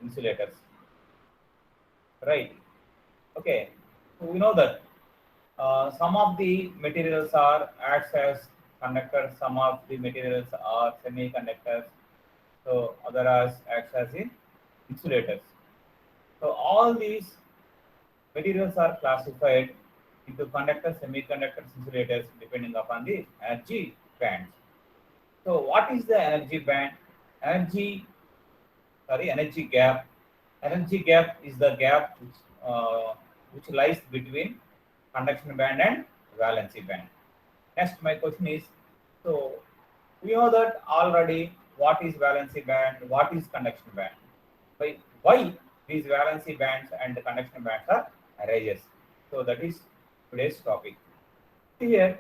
insulators, right? Okay, so we know that some of the materials are acts as conductors, some of the materials are semiconductors, so other as acts as in insulators. So all these materials are classified into conductors, semiconductors, insulators depending upon the energy bands. So what is the energy band? Energy, energy gap. Energy gap is the gap which lies between conduction band and valency band. Next, my question is, so we know that already what is valency band, what is conduction band. Why these valency bands and the conduction bands are arises. So that is today's topic. Here,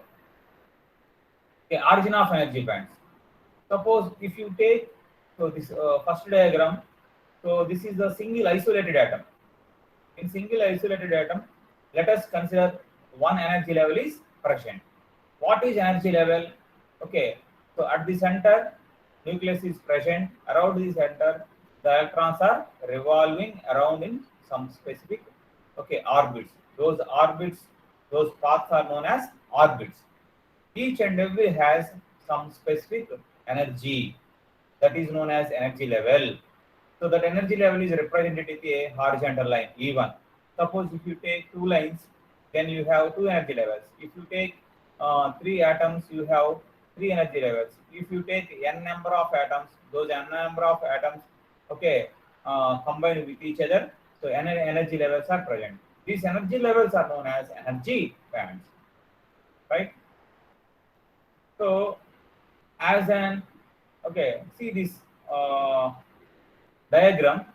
the origin of energy bands. Suppose if you take this first diagram, so this is the single isolated atom. In single isolated atom, let us consider one energy level is present. What is energy level? Okay, so at the center, nucleus is present. Around the center, the electrons are revolving around in some specific orbits. Those orbits, those paths are known as orbits. Each and every has some specific energy that is known as energy level. So that energy level is represented with a horizontal line E1. Suppose if you take two lines, then you have two energy levels. If you take three atoms, you have three energy levels. If you take n number of atoms, those n number of atoms, combined with each other, so energy levels are present. These energy levels are known as energy bands, right? So as an see this diagram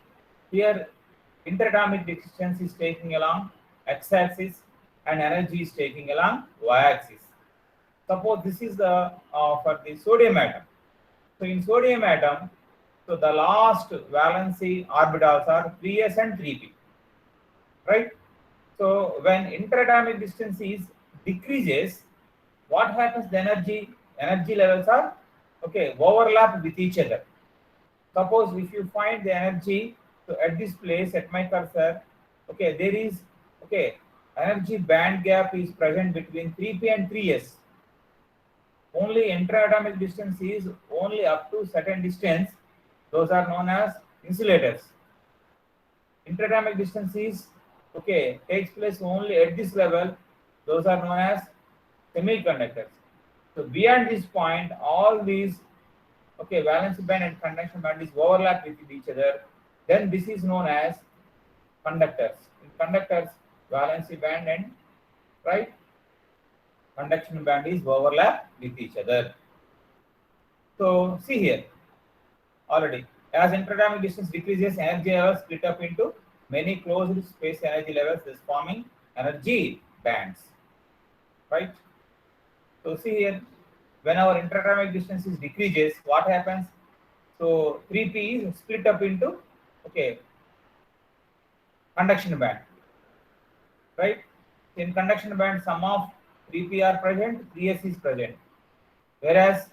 here, interatomic distance is taking along x-axis and energy is taking along y-axis. Suppose this is the for the sodium atom. So in sodium atom, so the last valency orbitals are 3s and 3p, right? So when interatomic distance is decreases, what happens? The energy levels are overlap with each other. Suppose if you find the energy, so at this place at my cursor, there is energy band gap is present between 3p and 3s. Only interatomic distance is only up to certain distance. Those are known as insulators. Interatomic distance is takes place only at this level. Those are known as semiconductors. So beyond this point, all these valence band and conduction band is overlap with each other. Then this is known as conductors. In conductors, valency band and right conduction band is overlap with each other. So see here already, as interatomic distance decreases, energy levels split up into many closed space energy levels, thus forming energy bands. Right. So see here, when our interatomic distance is decreases, what happens? So 3p is split up into conduction band, right? In conduction band, some of 3p are present, 3s is present. Whereas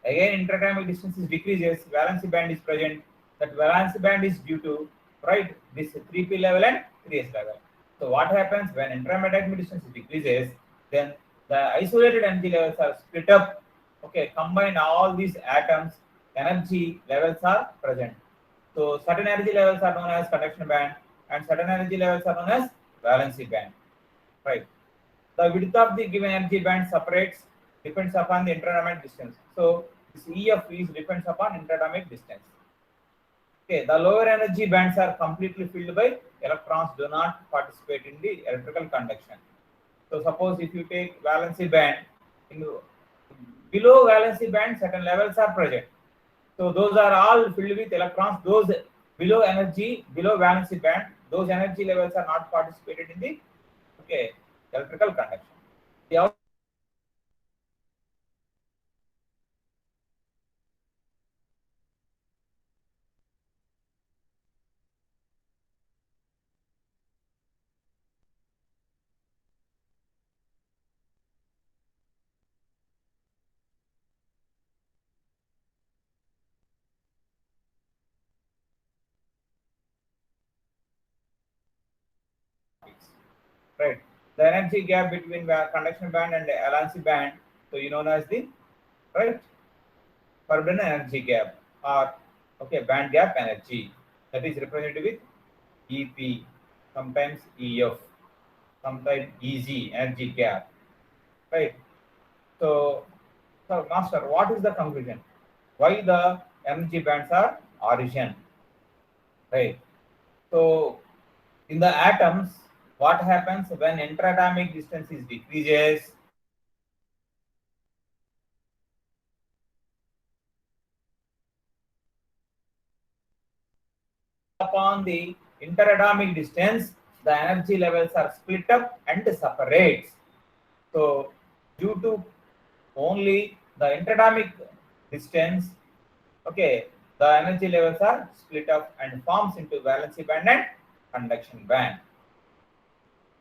again interatomic distance is decreases, valency band is present. That valency band is due to right this 3p level and 3s level. So what happens when interatomic distance decreases? Then the isolated energy levels are split up. Combine all these atoms, energy levels are present. So certain energy levels are known as conduction band, and certain energy levels are known as valency band. Right. The width of the given energy band separates depends upon the interatomic distance. So this EF is depends upon interatomic distance. The lower energy bands are completely filled by electrons, do not participate in the electrical conduction. So suppose if you take valency band, below valency band certain levels are present. So those are all filled with electrons. Those below valency band, those energy levels are not participated in the electrical conduction. The right? The energy gap between conduction band and valence band, so you know as the right forbidden energy gap, or okay band gap energy, that is represented with EP, sometimes EF, sometimes EG, energy gap, right? So, so master, what is the conclusion? Why the energy bands are origin, right? So in the atoms, what happens when interatomic distance is decreases? Upon the interatomic distance, the energy levels are split up and separates. So due to only the interatomic distance, okay, the energy levels are split up and forms into valency band and conduction band.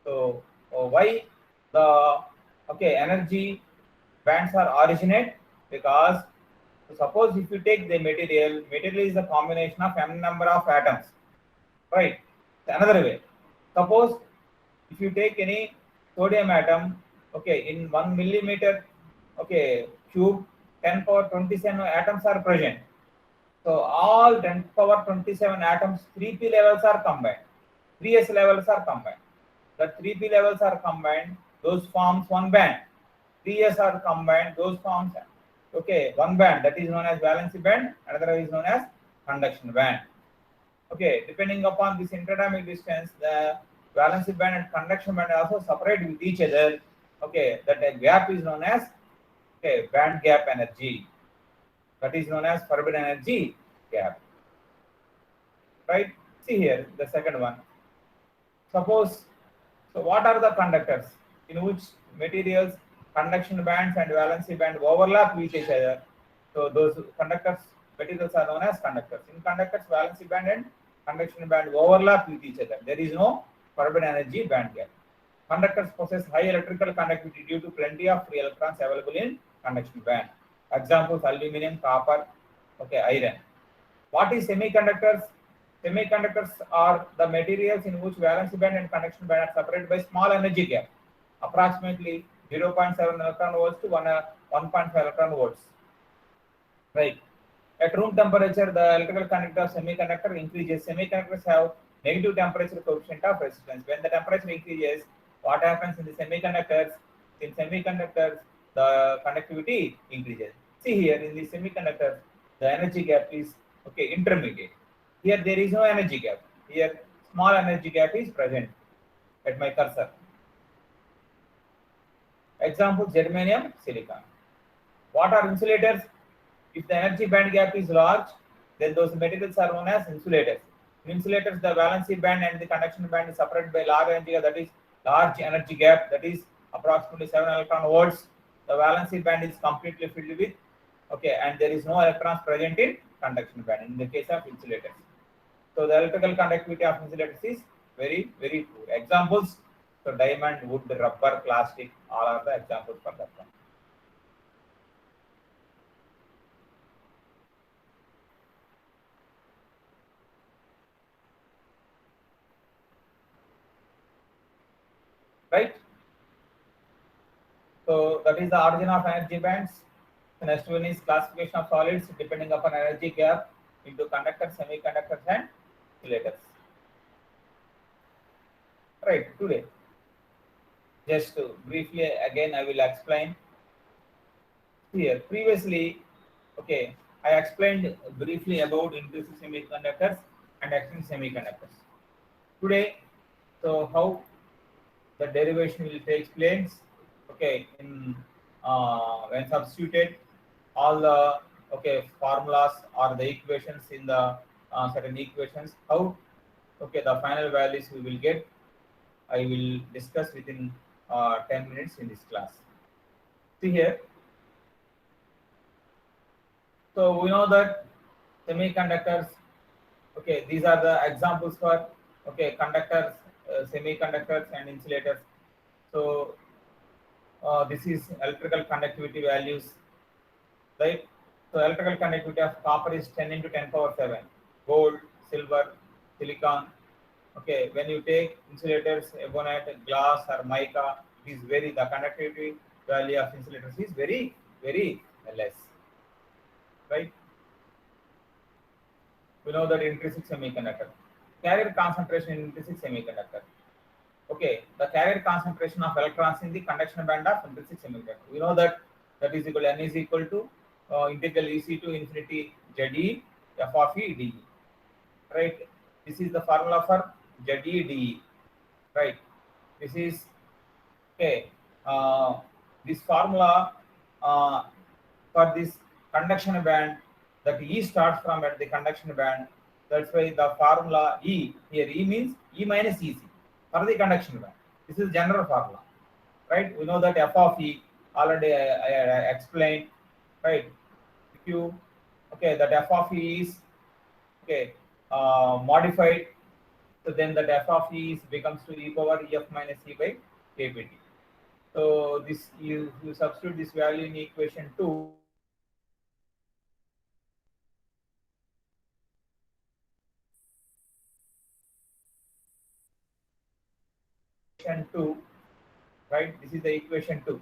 So why the okay energy bands are originate? Because suppose if you take the material, material is a combination of m number of atoms, right? Another way, suppose if you take any sodium atom, okay, in 1 millimeter, okay, cube, 10 power 27 atoms are present. So all 10 power 27 atoms, 3p levels are combined, 3s levels are combined. The 3p levels are combined, those forms one band. 3s are combined, those forms okay one band, that is known as valency band, another is known as conduction band. Okay, depending upon this interdynamic distance, the valency band and conduction band also separate with each other. Okay, that gap is known as okay band gap energy. That is known as forbidden energy gap. Right? See here the second one. Suppose, so what are the conductors in which materials conduction bands and valency band overlap with each other? So those conductors materials are known as conductors. In conductors, valency band and conduction band overlap with each other. There is no forbidden energy band gap. Conductors possess high electrical conductivity due to plenty of free electrons available in conduction band. Examples: aluminum, copper, okay, iron. What is semiconductors? Semiconductors are the materials in which valency band and conduction band are separated by small energy gap, approximately 0.7 electron volts to 1.5 electron volts. Right. At room temperature, the electrical conductivity of semiconductor increases. Semiconductors have negative temperature coefficient of resistance. When the temperature increases, what happens in the semiconductors? In semiconductors, the conductivity increases. See here in the semiconductors, the energy gap is okay intermediate. Here there is no energy gap. Here small energy gap is present at my cursor. Example: germanium, silicon. What are insulators? If the energy band gap is large, then those materials are known as insulators. In insulators, the valency band and the conduction band is separated by large energy gap, that is large energy gap, that is approximately 7 electron volts. The valency band is completely filled with okay, and there is no electrons present in conduction band in the case of insulators. So the electrical conductivity of insulators is very poor. Examples: so diamond, wood, rubber, plastic, all are the examples for that one. Right? So that is the origin of energy bands. The next one is classification of solids depending upon energy gap into conductors, semiconductors, and insulators. Right, today. Just to briefly again I will explain here. Previously, okay, I explained briefly about intrinsic semiconductors and extrinsic semiconductors. Today, so how the derivation will take place, okay, in when substituted all the okay formulas or the equations in the certain equations, how okay the final values we will get, I will discuss within 10 minutes in this class. See here, so we know that semiconductors, okay, these are the examples for okay conductors, semiconductors and insulators. So this is electrical conductivity values, right? So electrical conductivity of copper is 10 into 10 power 7, gold, silver, silicon, Okay, when you take insulators, ebonite, glass or mica, it is very, the conductivity value of insulators is very, very less, right? We know that intrinsic semiconductor, carrier concentration in intrinsic semiconductor. Okay, the carrier concentration of electrons in the conduction band of intrinsic semiconductor. We know that that is equal n is equal to integral EC to infinity ZE f of E dE. Right. This is the formula for ZE dE. Right. This is okay. This formula uh, for this conduction band, that E starts from at the conduction band. That's why the formula E here, E means E minus EC for the conduction band. This is general formula, right? We know that f of E already I explained, right? If you okay, that f of E is okay modified, so then that f of E is becomes to e power ef minus e by kpt. So this you substitute this value in equation 2. Equation 2, right? This is the equation 2.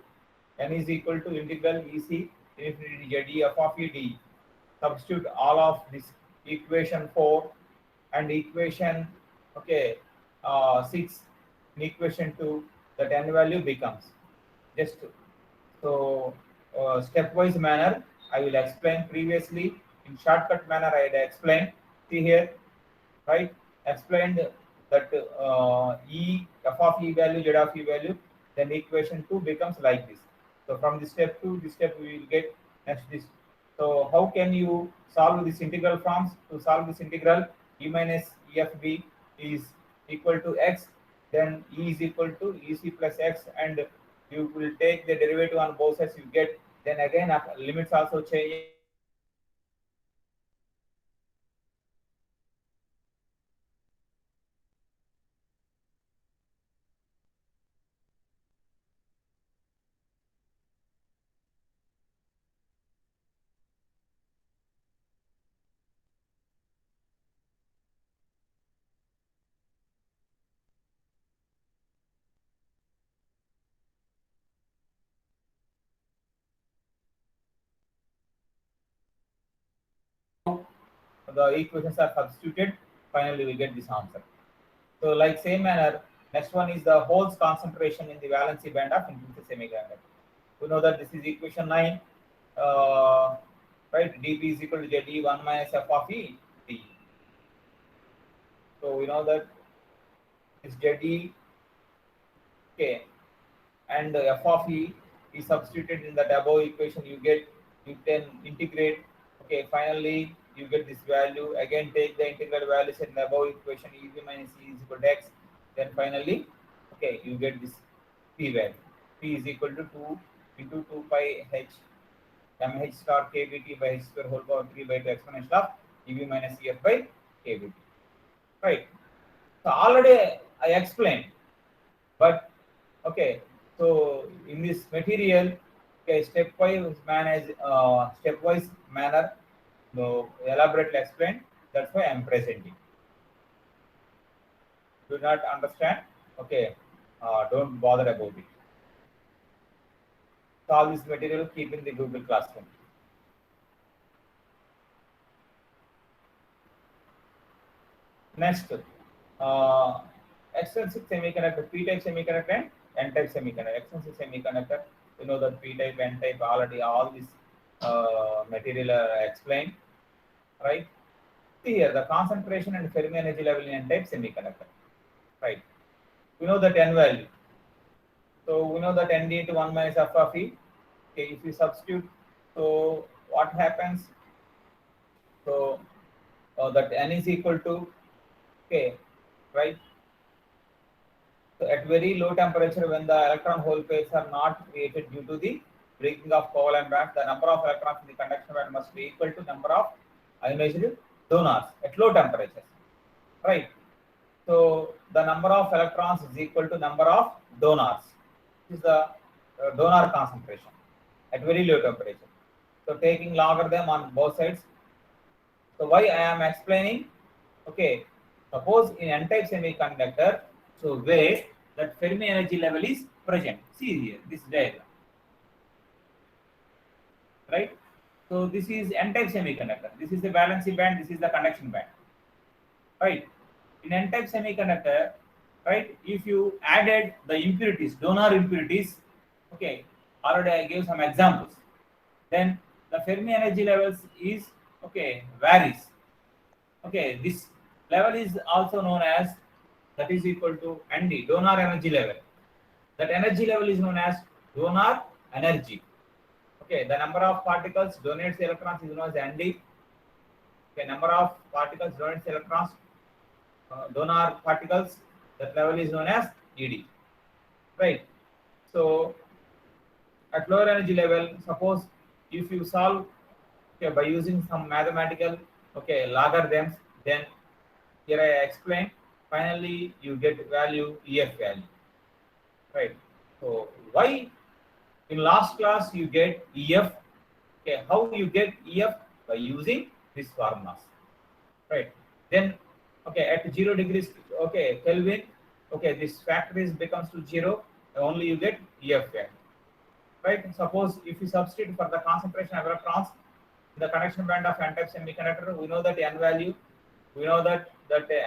N is equal to integral EC infinity ZE f of E dE. Substitute all of this equation 4 and equation okay 6 in equation 2, that n value becomes just so stepwise manner I will explain previously in shortcut manner I had explained. See here, right? Explained that E f of E value, Z of E value, then equation 2 becomes like this. So from this step to this step we will get next this. So how can you solve this integral forms? To solve this integral, E minus EFB is equal to x, then E is equal to EC plus x, and you will take the derivative on both sides, you get, then again limits also change. The equations are substituted, finally we get this answer. So like same manner, next one is the holes concentration in the valency band of intrinsic semiconductor. We know that this is equation 9, right? dP is equal to ZE 1 minus f of E d. So we know that this ZE, okay, and f of E is substituted in that above equation, you get, you can integrate, okay, finally you get this value, again take the integral values in the above equation, EV minus E is equal to x, then finally okay you get this p value. P is equal to 2 into 2 pi h mh star kbt by h square whole power 3 by 2 exponential of EV minus EF by kbt, right? So already I explained, but okay, so in this material, okay, stepwise manner, no elaborately explained. That's why I am presenting. Do not understand? Okay, don't bother about it. Solve this material, keep in the Google Classroom. Next, extrinsic semiconductor, P-type semiconductor and N-type semiconductor. Extrinsic semiconductor, you know that P-type, N-type, already all this material are explained, right? See here, the concentration and Fermi energy level in N-type semiconductor, right? We know that N value. So we know that N d into 1 minus f of E. Okay, if you substitute, so what happens? So that N is equal to, okay, right? So at very low temperature, when the electron hole pairs are not created due to the breaking of covalent bonds, the number of electrons in the conduction band must be equal to number of ionized donors at low temperatures, right? So the number of electrons is equal to number of donors. This is the donor concentration at very low temperature. So taking logarithm on both sides. So why I am explaining? Okay, Suppose in n-type semiconductor, so where that Fermi energy level is present. See here, this diagram, right? So this is n-type semiconductor. This is the valency band. This is the conduction band, right? In n-type semiconductor, right? If you added the impurities, donor impurities, okay, already I gave some examples. Then the Fermi energy levels is okay varies. Okay, this level is also known as, that is equal to ND, donor energy level. That energy level is known as donor energy. Okay, the number of particles donates electrons is known as ND. Okay, number of particles donates electrons, donor particles, that level is known as ED, right? So at lower energy level, suppose if you solve, okay, by using some mathematical, okay, logarithms, then here I explain, finally you get value EF value, right? So why in last class you get EF? Okay, how you get EF? By using these formulas, right? Then okay, at 0 degrees, okay, Kelvin, okay, this factor is becomes to 0, only you get EF value, right? Suppose if you substitute for the concentration of electrons in the conduction band of n-type semiconductor, we know that n value, we know that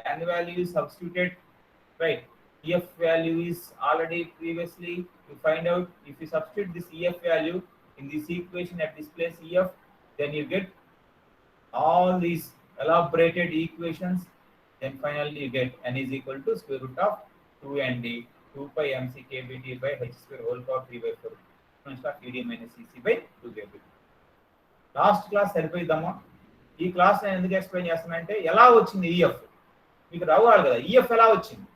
n value is substituted, right? EF value is already previously you find out. If you substitute this EF value in this equation at this place EF, then you get all these elaborated equations. Then finally you get n is equal to square root of 2nd 2 pi mc kBT by h square whole power 3/4 of ED minus CC by 2 kBT. Last class సరిపోయిద్దామా? ఈ class నేను ఎందుకు explain చేస్తానంటే ఎలా వచ్చింది EF మీకు రావాలి కదా, ఈఎఫ్ ఎలా వచ్చింది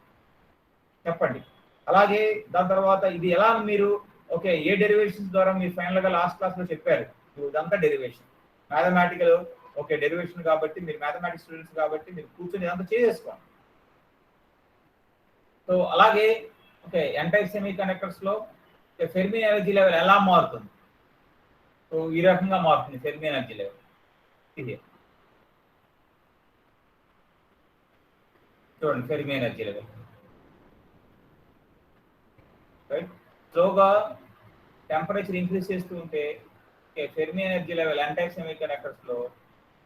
చెప్పండి. అలాగే దాని తర్వాత ఇది ఎలా మీరు ఓకే ఏ డెరివేషన్స్ ద్వారా మీరు ఫైనల్గా లాస్ట్ క్లాస్లో చెప్పారు, ఇదంతా డెరివేషన్ మ్యాథమెటికల్, ఓకే డెరివేషన్ కాబట్టి మీరు మ్యాథమెటిక్స్ స్టూడెంట్స్ కాబట్టి మీరు కూర్చొని ఇదంతా చేసేసుకోండి. సో అలాగే ఓకే n-type సెమీకండక్టర్స్లో ఫెర్మి ఎనర్జీ లెవెల్ ఎలా మారుతుంది? సో ఈ రకంగా మారుతుంది ఫెర్మి ఎనర్జీ లెవెల్. ఇది చూడండి ఫెర్మి ఎనర్జీ లెవెల్, రైట్? స్లోగా టెంపరేచర్ ఇంక్రీజ్ చేస్తూ ఉంటే Fermi energy level n-type semiconductors లో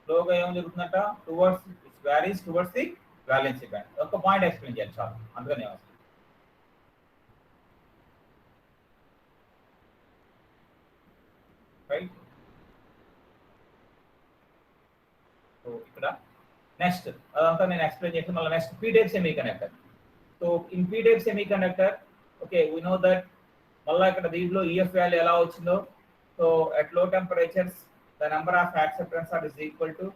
స్లోగా ఏం జరుగుతుందంట, towards its varies towards the valency band. ఒక పాయింట్ ఎక్స్ప్లెయిన్ చేయాలి చాలు, అందుకనే అవసరం, రైట్? సో ఇక్కడ నెక్స్ట్ అదంతా నేను ఎక్స్ప్లెయిన్ చేసి మళ్ళీ next p-type semiconductor. So in p-type semiconductor, okay we know that మళ్ళీ ఇక్కడ దీంట్లో ఈఎఫ్ వాల్యూ ఎలా వచ్చిందో. So at low temperatures the number of acceptance are is equal to,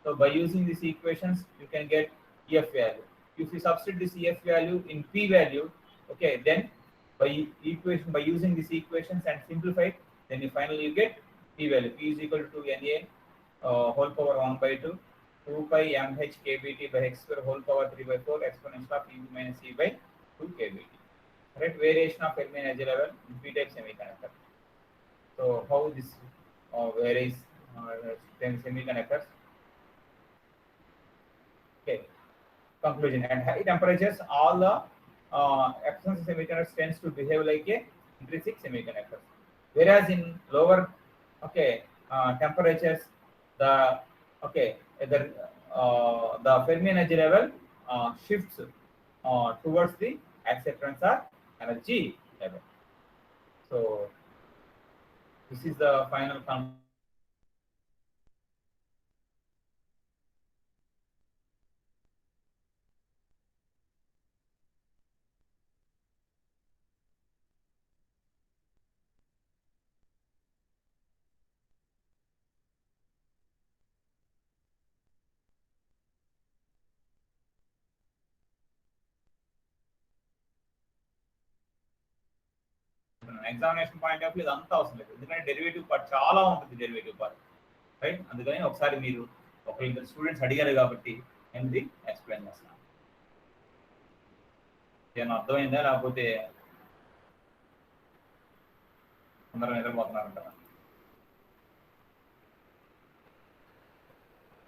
so by using these equations you can get EF value. If you substitute this EF value in P value, okay, then by using these equations and simplify it, then you finally you get P value. P is equal to Na whole power 1/2 2 pi mh kBT by x square whole power 3/4 exponential of E minus E by 2 kBT. Right? Variation of Fermi energy level in p-type semiconductor. So how this varies semiconductors? Okay. Conclusion: at high temperatures, all the external semiconductors tends to behave like a intrinsic semiconductor, whereas in lower temperatures, the Fermi energy level shifts towards the acceptance or energy level. So this is the final conclusion. Examination point of view ఇదంతా అవసరం లేదు, ఎందుకంటే derivative part చాలా ఉంటుంది, derivative part, right? అందుకని ఒకసారి మీరు ఒక స్టూడెంట్స్ అడిగారు కాబట్టి నేను ఇది ఎక్స్ప్లెయిన్ చేస్తాను. ఏమన్నా అర్థమైందా, లేకపోతే అందరూ నిద్రపోతున్నారంటారా?